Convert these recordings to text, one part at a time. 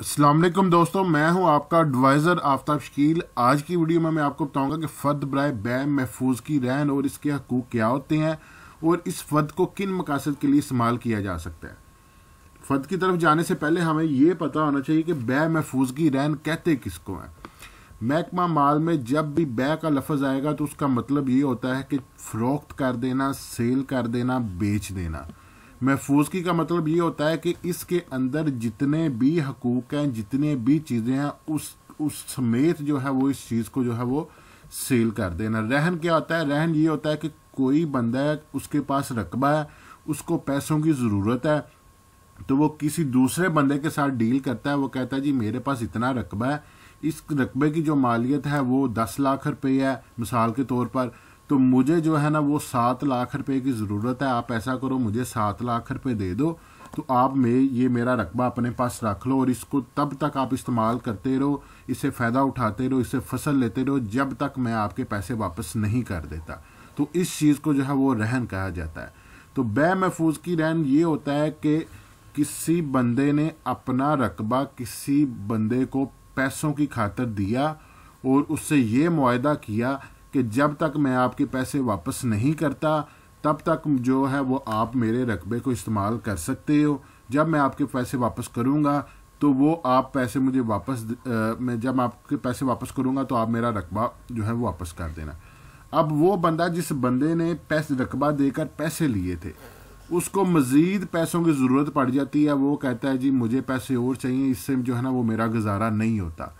अस्सलाम वालेकुम दोस्तों, मैं हूं आपका एडवाइज़र आफ्ताब शकील। आज की वीडियो में मैं आपको बताऊंगा कि फ़र्द बराए बै महफूज की रहन और इसके हकूक़ क्या होते हैं और इस फ़र्द को किन मकासद के लिए इस्तेमाल किया जा सकता है। फ़र्द की तरफ जाने से पहले हमें ये पता होना चाहिए कि बै महफूज की रहन कहते किसको हैं। महकमा माल में जब भी बै का लफ्ज़ आएगा तो उसका मतलब ये होता है कि फ़रोख्त कर देना, सेल कर देना, बेच देना। महफूजगी का मतलब ये होता है कि इसके अंदर जितने भी हकूक़ हैं, जितने भी चीज़ें हैं, उस समेत जो है वो इस चीज़ को जो है वो सेल कर देना। रहन क्या होता है? रहन ये होता है कि कोई बंदा है, उसके पास रकबा है, उसको पैसों की ज़रूरत है, तो वो किसी दूसरे बंदे के साथ डील करता है। वो कहता है जी मेरे पास इतना रकबा है, इस रकबे की जो मालियत है वो 10 लाख रुपये है मिसाल के तौर पर, तो मुझे जो है ना वो 7 लाख रुपए की ज़रूरत है। आप ऐसा करो, मुझे 7 लाख रुपए दे दो, तो आप ये मेरा रकबा अपने पास रख लो और इसको तब तक आप इस्तेमाल करते रहो, इससे फ़ायदा उठाते रहो, इससे फसल लेते रहो जब तक मैं आपके पैसे वापस नहीं कर देता। तो इस चीज़ को जो है वो रहन कहा जाता है। तो बै महफूज की रहन ये होता है कि किसी बंदे ने अपना रकबा किसी बंदे को पैसों की खातिर दिया और उससे ये मुआहदा किया कि जब तक मैं आपके पैसे वापस नहीं करता तब तक जो है वो आप मेरे रकबे को इस्तेमाल कर सकते हो। जब मैं आपके पैसे वापस करूँगा तो वो आप पैसे मुझे वापस मैं जब आपके पैसे वापस करूँगा तो आप मेरा रकबा जो है वो वापस कर देना। अब वो बंदा जिस बंदे ने पैसे रकबा देकर पैसे लिए थे, उसको मज़ीद पैसों की ज़रूरत पड़ जाती है। वो कहता है जी मुझे पैसे और चाहिए, इससे जो है ना वो मेरा गुजारा नहीं होता।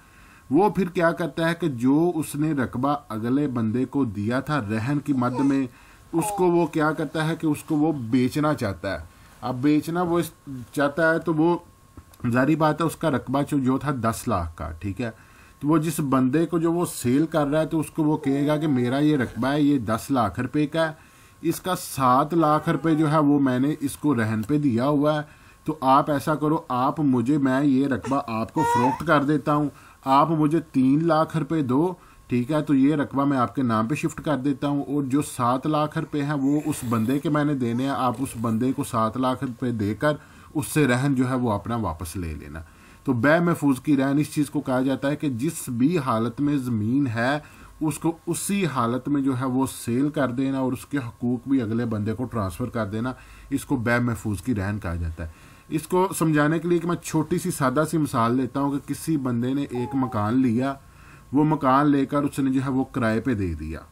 वो फिर क्या करता है कि जो उसने रकबा अगले बंदे को दिया था रहन की मद में, उसको वो क्या करता है कि उसको वो बेचना चाहता है। अब बेचना वो चाहता है तो वो जारी बात है उसका रकबा जो था 10 लाख का, ठीक है। तो वो जिस बंदे को जो वो सेल कर रहा है तो उसको वो कहेगा कि मेरा ये रकबा है, ये 10 लाख रुपए का है, इसका 7 लाख रुपए जो है वो मैंने इसको रहन पे दिया हुआ है। तो आप ऐसा करो, आप मुझे, मैं ये रकबा आपको फ़रोख्त कर देता हूँ, आप मुझे 3 लाख रुपए दो, ठीक है। तो ये रकबा मैं आपके नाम पे शिफ्ट कर देता हूँ और जो 7 लाख रुपए हैं वो उस बंदे के मैंने देने हैं। आप उस बंदे को 7 लाख रुपए देकर उससे रहन जो है वो अपना वापस ले लेना। तो बै महफूज की रहन इस चीज़ को कहा जाता है कि जिस भी हालत में ज़मीन है उसको उसी हालत में जो है वो सेल कर देना और उसके हकूक़ भी अगले बंदे को ट्रांसफ़र कर देना। इसको बै महफूज की रहन कहा जाता है। इसको समझाने के लिए कि मैं छोटी सी सादा सी मिसाल लेता हूँ कि किसी बंदे ने एक मकान लिया, वो मकान लेकर उसने जो है वो किराए पे दे दिया।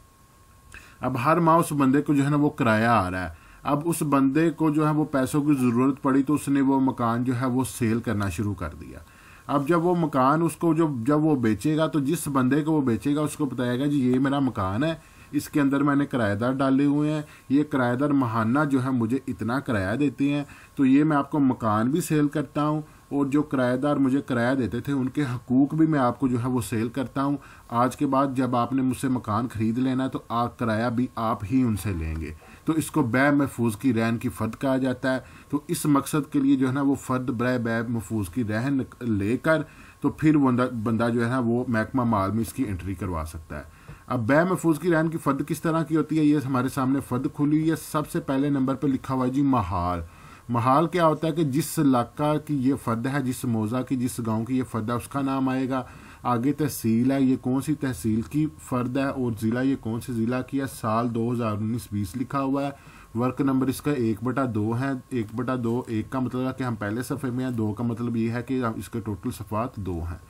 अब हर माह उस बंदे को जो है ना वो किराया आ रहा है। अब उस बंदे को जो है वो पैसों की ज़रूरत पड़ी तो उसने वो मकान जो है वो सेल करना शुरू कर दिया। अब जब वो मकान उसको जब वो बेचेगा तो जिस बंदे को वो बेचेगा उसको बताएगा जी ये मेरा मकान है, इसके अंदर मैंने किराएदार डाले हुए हैं, ये किराएदार महाना जो है मुझे इतना किराया देते हैं, तो ये मैं आपको मकान भी सेल करता हूँ और जो किराएदार मुझे किराया देते थे उनके हकूक़ भी मैं आपको जो है वो सेल करता हूँ। आज के बाद जब आपने मुझसे मकान ख़रीद लेना तो किराया भी आप ही उनसे लेंगे। तो इसको बै महफूज की रहन की फ़र्द कहा जाता है। तो इस मकसद के लिए जो है ना वो फ़र्द बराए बै महफूज की रहन लेकर तो फिर बंदा जो है ना वो महकमा माल में इसकी एंट्री करवा सकता है। अब बै महफूज की रहन की फ़र्द किस तरह की होती है, ये हमारे सामने फ़र्द खुली हुई है। सबसे पहले नंबर पर लिखा हुआ है जी महाल। महाल क्या होता है कि जिस इलाका की ये फ़र्द है, जिस मौज़ा की, जिस गांव की ये फ़र्द है उसका नाम आएगा। आगे तहसील है, ये कौन सी तहसील की फ़र्द है, और ज़िला ये कौन से ज़िला की है। साल 2019-20 लिखा हुआ है। वर्क नंबर इसका 1/2 है। 1/2 1 का मतलब है कि हम पहले सफ़े में हैं, 2 का मतलब ये है कि इसके टोटल सफ़ात 2 हैं।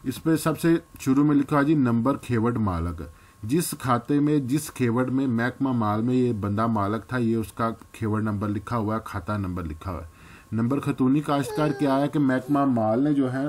इस पर सबसे शुरू में लिखा है जी नंबर खेवड़ मालक। जिस खाते में, जिस खेवड़ में महकमा माल में ये बंदा मालक था, ये उसका खेवड़ नंबर लिखा हुआ है, खाता नंबर लिखा हुआ है। नंबर खतूनी काश्तकार क्या है कि महकमा माल ने जो है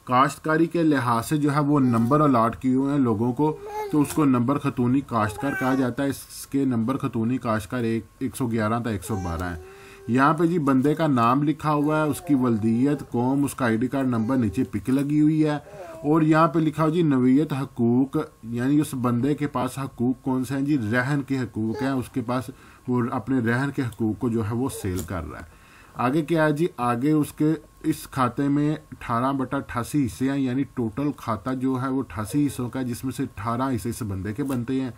काश्तकारी के लिहाज से जो है वो नंबर अलाट किए हुए हैं लोगों को, तो उसको नंबर खतूनी काश्तकार कहा जाता है। इसके नंबर खतूनी काश्तकार 111 था 112 है। यहाँ पे जी बंदे का नाम लिखा हुआ है, उसकी वल्दियत, कौम, उसका आईडी कार्ड नंबर, नीचे पिक लगी हुई है और यहाँ पे लिखा हुआ जी नवीयत हकूक़, यानी उस बंदे के पास हकूक़ कौन से हैं जी, रहन के हकूक़ हैं उसके पास, वो अपने रहन के हकूक़ को जो है वो सेल कर रहा है। आगे क्या है जी, आगे उसके इस खाते में 18/88 हिस्से हैं, यानी टोटल खाता जो है वो 88 हिस्सों का है, जिसमें से 18 हिस्से इस बंदे के बनते हैं।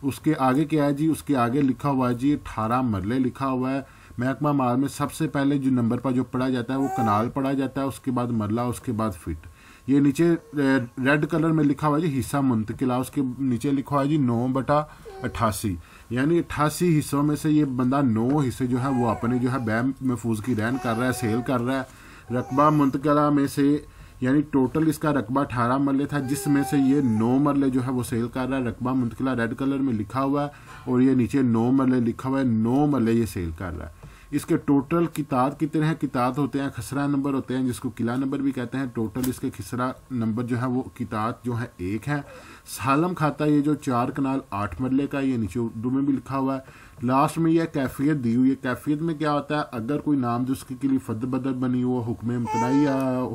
उसके आगे क्या है जी, उसके आगे लिखा हुआ है जी 18 मरले लिखा हुआ है। महकमा माल में सबसे पहले जो नंबर पर जो पढ़ा जाता है वो कनाल पढ़ा जाता है, उसके बाद मरला, उसके बाद फिट। ये नीचे रेड कलर में लिखा हुआ है जी हिस्सा मुंतकिला, उसके नीचे लिखा हुआ है जी 9/88, यानी 88 हिस्सों में से ये बंदा 9 हिस्से जो है वो अपने जो है बै महफूज की रहन कर रहा है, सेल कर रहा है। रकबा मुंतकिला में से यानी टोटल इसका रकबा 18 मरले था, जिसमें से ये 9 मरले जो है वो सेल कर रहा है। रकबा मुंतकिला रेड कलर में लिखा हुआ है और ये नीचे 9 मरले लिखा हुआ है, 9 मरले ये सेल कर रहा है। इसके टोटल किताब कितने हैं? किताब होते हैं, खसरा नंबर होते हैं जिसको किला नंबर भी कहते हैं। टोटल इसके खसरा नंबर जो है वो किताब जो है 1 है। सालम खाता ये जो 4 कनाल 8 मरले का, ये नीचे उर्दू में भी लिखा हुआ है। लास्ट में यह कैफियत दी हुई है। कैफियत में क्या होता है? अगर कोई नाम जिसके के लिए फद बदल बनी हो, हुक्म इम्तनाई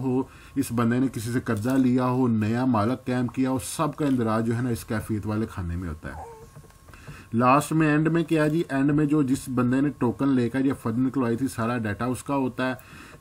हो, इस बंदे ने किसी से कर्जा लिया हो, नया मालक कैम किया हो, सब का इंदराज जो है ना इस कैफियत वाले खाने में होता है। लास्ट में एंड में क्या जी? एंड में जो जिस बंदे ने टोकन लेकर या फर्द निकलवाई थी सारा डाटा उसका होता है।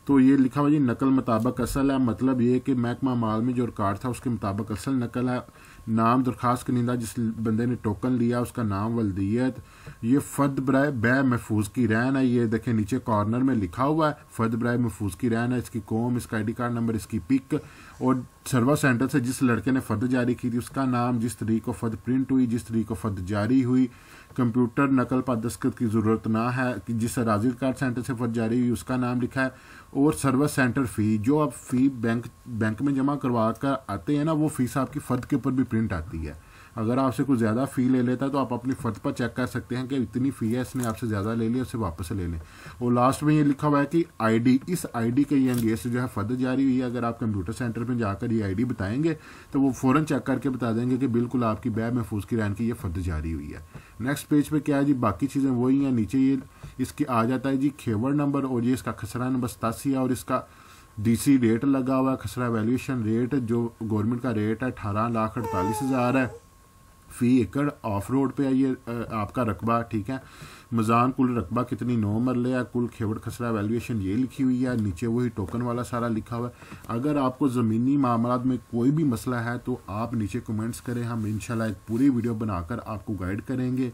तो ये लिखा हुआ जी नकल मुताबिक असल है, मतलब ये कि महकमा माल में जो रिकॉर्ड था उसके मुताबिक असल नकल है। नाम दरखास्त कनिंदा जिस बंदे ने टोकन लिया उसका नाम वल्दियत। ये फर्द बराए बै महफूज की रहन है, ये देखें नीचे कॉर्नर में लिखा हुआ है फर्द बराए महफूज की रहन है। इसकी कौम, इसका ID कार्ड नंबर, इसकी पिक और सर्वर सेंटर से जिस लड़के ने फर्द जारी की थी उसका नाम, जिस तरीक को फर्द प्रिंट हुई, जिस तरीक को फर्द जारी हुई। कंप्यूटर नकल पर दस्तखत की ज़रूरत ना है कि जिस राजी कार्ड सेंटर से फर्द जारी हुई उसका नाम लिखा है। और सर्वर सेंटर फ़ी जो आप फ़ी बैंक में जमा करवा कर आते हैं ना, वो फ़ीस आपकी फ़र्द के ऊपर भी प्रिंट आती है। अगर आपसे कुछ ज़्यादा फ़ी ले लेता है तो आप अपनी फ़र्द पर चेक कर सकते हैं कि इतनी फ़ी है, इसने आपसे ज़्यादा ले लिया, उसे वापस ले लें। और लास्ट में ये लिखा हुआ है कि ID, इस ID के ये अंगेज से जो है फ़र्द जारी हुई है। अगर आप कंप्यूटर सेंटर में जाकर ये ID बताएंगे तो वो फ़ौरन चेक करके बता देंगे कि बिल्कुल आपकी बै महफूज की रहन की ये फ़र्द जारी हुई है। नेक्स्ट पेज पे क्या है जी? बाकी चीज़ें वही हैं। नीचे ये इसकी आ जाता है जी खेवर नंबर और ये इसका खसरा नंबर 87 है और इसका DC रेट लगा हुआ है। खसरा वैल्यूएशन रेट जो गवर्नमेंट का रेट है 18,48,000 है फ़ी एकड़। ऑफ रोड पे है ये आपका रकबा, ठीक है। मजान कुल रकबा कितनी 9 मरले है। कुल खेवड़ खसरा वैल्यूएशन ये लिखी हुई है, नीचे वही टोकन वाला सारा लिखा हुआ है। अगर आपको ज़मीनी मामलात में कोई भी मसला है तो आप नीचे कमेंट्स करें, हम इंशाल्लाह एक पूरी वीडियो बनाकर आपको गाइड करेंगे।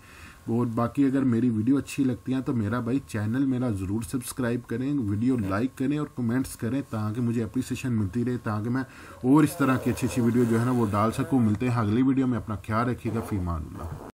और बाकी अगर मेरी वीडियो अच्छी लगती है तो मेरा भाई चैनल मेरा ज़रूर सब्सक्राइब करें, वीडियो लाइक करें और कमेंट्स करें ताकि मुझे अप्रिसिएशन मिलती रहे, ताकि मैं और इस तरह की अच्छी अच्छी वीडियो जो है ना वो डाल सकूँ। मिलते हैं अगली वीडियो में, अपना ख्याल रखिएगा। फ़ी अमान अल्लाह।